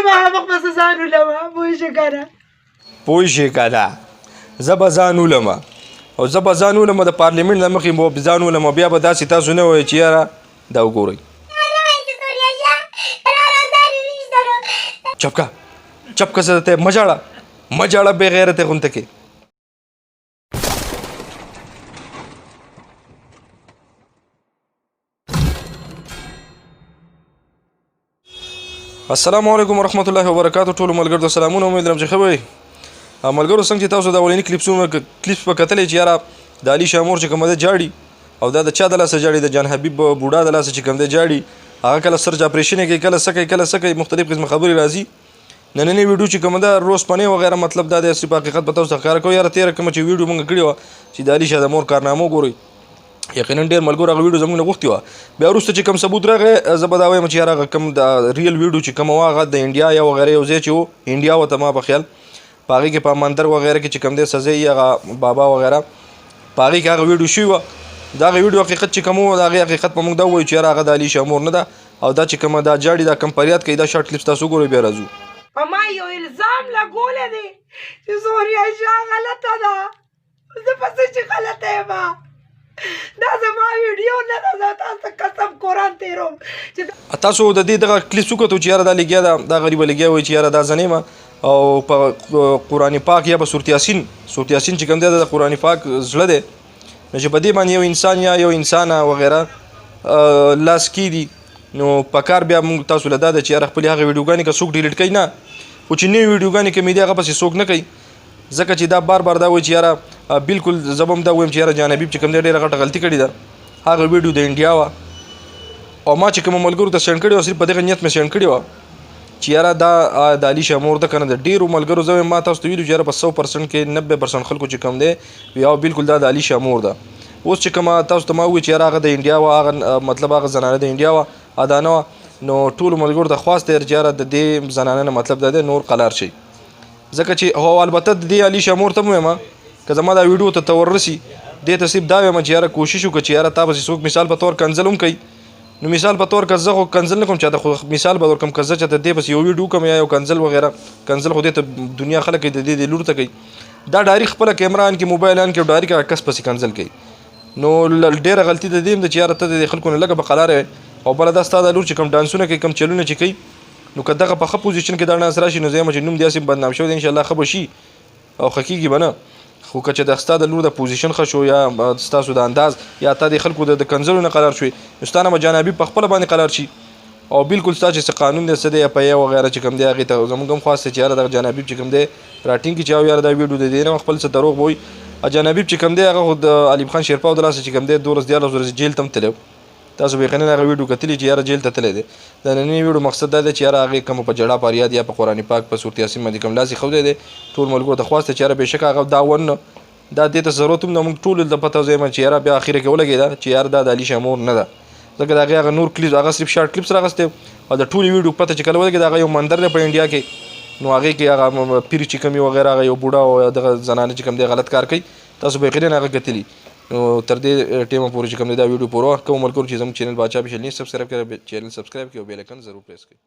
مخامخ به ځان ولمه پوه شې که نه پوه شې که نه زه به ځان ولمه او زه به ځان ولمه د پارلیمنټ نه مخکې به ځان ولمه بیا به داسې تاسو نه وایئ چې یاره دا وګورئ چپ که چپ که زه ته مه ژاړه مه ژاړه بې غیرته غونته کې السلام علیکم ورحمت الله وبرکاتو ټولو ملګرو ته سلامونه امید لرم چې ښه به وئ ملګرو څنګه چې تاسو د اولني کلیپس به کتلی چې یاره د علي شامور چې کومه ده جاړي او دا د چا د لاسه جاړي د جان حبیب بوډا د لاسه چې کوم دی جاړي هغه کله سرج اپریشن یې کوي کله څه کوي کله څه کوي مختلف قسم خبرې راځي نننۍ ویډیو چې کومه ده روز پنې وغیره مطلب دا دی چې په حقیقت به تاسو ته ښکاره کوو یاره تېره کومه چې ویډیو مونږ کړې وه چې د علي شاه د مور کارنامه وګورئ یقینا ډېر ملګرو هغه ویډیو زموږ نه غوښتې وه بیا وروسته چې کوم ثبوت راغی زه به دا وایم چې یاره هغه کوم د ریل ویډیو چې کومه وه هغه د انډیا یا وغیره یو ځای چې و انډیا وه ته ما په خیال په هغې کې په مندر وغیره کې چې کوم دی سزۍ هغه بابا وغیره په هغې کې هغه ویډیو شوي وه د هغې ویډیو حقیقت چې کوم و د هغې حقیقت به مونږ دا ووایو چې یاره هغه د علي شامور نه ده او دا چې کومه دا جاړي دا کم فریاد کوي دا شارټ کلیپس تاسو وګورئ بیا راځو په ما یو الزام لګولی دی چې سوریا شاه غلطه ده زه پسې چې غلطه یم دا زما ویډیو نه ده زه تاسو ته قسم قرآن تېروم چې تاسو د دې دغه کلیپس وکتو چې یاره دا لګیا ده دا غریبه لګیا وایي چې یاره دا زه نه یم او په قرآن پاک یا په سورت یاسین چې کوم دی د قرآن پاک زړه دی نو چې په دې باندې یو انسان یا یو انسانه وغیره لاس کیدي نو په کار بیا موږ تاسو له دا ده چې یاره خپلې هغه ویډیوګانې که څوک ډیلیټ کوي نه خو چې نوې ویډیوګانې کومې دي هغه پسې څوک نه کوي ځکه چې دا بار دا وایي چې یاره بالکل زه به هم دا وایم چې یاره جان حبیب چې کوم دی ډېره غټه غلطي کړې ده هغه ویډیو د انډیا وه او ما چې کومو ملګرو ته سینډ کړې وه صرف په دغه نیت مې سینډ کړې وه چې یاره دا د علي شامور ده که نه د ډېرو ملګرو زه ما تاسو ته ویلو چې یاره په 100% کې 90% خلکو چې کوم دی وی او بالکل دا د علي شامور ده اوس چې کومه تاسو ته ما ووایي چې یاره هغه د انډیا وه هغه مطلب هغه زنانه د انډیا وه دا نه وه نو ټولو ملګرو ته خواست دی چې یاره د دې زنانه نه مطلب دا دی نور قلار شي ځکه چې هو البته د دې علي شامور ته م وایم که زما دا ویډیو ته وررسي دې ته صرف دا وایم چې یاره کوشش وکړه چې یاره تا پسې څوک مثال په تور کنځل هم کوي نو مثال په تور که زه خو کنځل نه کوم چاته خو مثال به درکړم که زه چاته دې پسې یو ویډیو کوم یا یو کنځل وغیره کنځل خو دې ته دنیا خلک د دې لور ته کوي دا ډایرک خپله کیمرا ان کې موبایل ان کې ډایرک هغه کس پسې کنځل کوي نو ډېره غلطي د دې هم ده چې یاره ته د خلکو نه لږه په قلاره او بله دا ستا د لور چې کوم ډانسونه کوي کوم چلونه چې کوي نو که دغه په ښه پوزیشن کې دا ډانس راشي نو زه یم چې نوم دې هسې بدنام شوی دی انشاءالله ښه به شي او ښه کېږي به نه خو که چې د ستا د لور د پوزیشن ښه شو یا ستاسو د انداز یا تا د خلکو د کنځلو نه قرار شوي نو ستا نه به جان حبیب په خپله باندې قرار شي او بالکل ستا چې څه قانون دی څه دی یا په یا وغیره چې کوم دی هغې ته زموږ هم خواست دی چې یاره دغه جان حبیب چې کوم دی راټینګ کړي چې او یاره دا ویډیو د دې نه خپل څه دروغ به وایي جان حبیب چې کوم دی هغه خو د علیم خان شیرپا د لاسه چې کوم دی 12 ورځې جیل ته هم تللی تاسو به یقینا هغه ویډیو کتلی چې یاره جیل ته تللی دی د نننۍ ویډیو مقصد دا دی چې یاره هغې کومه په جړا فریاد یا په قرآن پاک په سورت یاسین باندې کوم لاس یې ښودی دی ټول ملګرو ته خواست دی چې یاره بېشکه هغه دا ونه دا دې ته ضرورت هم نه موږ ټولو ته پته وزیم چې یاره بیا اخره کې ولګېده چې یاره دا د علي شامور نه ده ځکه د هغې هغه نور کلیپ هغه صرف شارټ کلیپس راغستی او د ټولې ویډیو پته چې کله ولګېده هغه یو مندر دی په انډیا کې نو هغې کې هغه پیر چې کوم وغیره هغه یو بوډا او دغه زنانه چې کوم دی غلط کار کوي تاسو به یقینا هغه کتلي نو تر دې ټیمه پورې چې کوم دی دا ویډیو پوره کوم ملګرو چې زموږ چینل باچا به چینل سبسکرایب کړئ چینل سبسکرایب کړئ او بیل آیکن ضرور پریس کړئ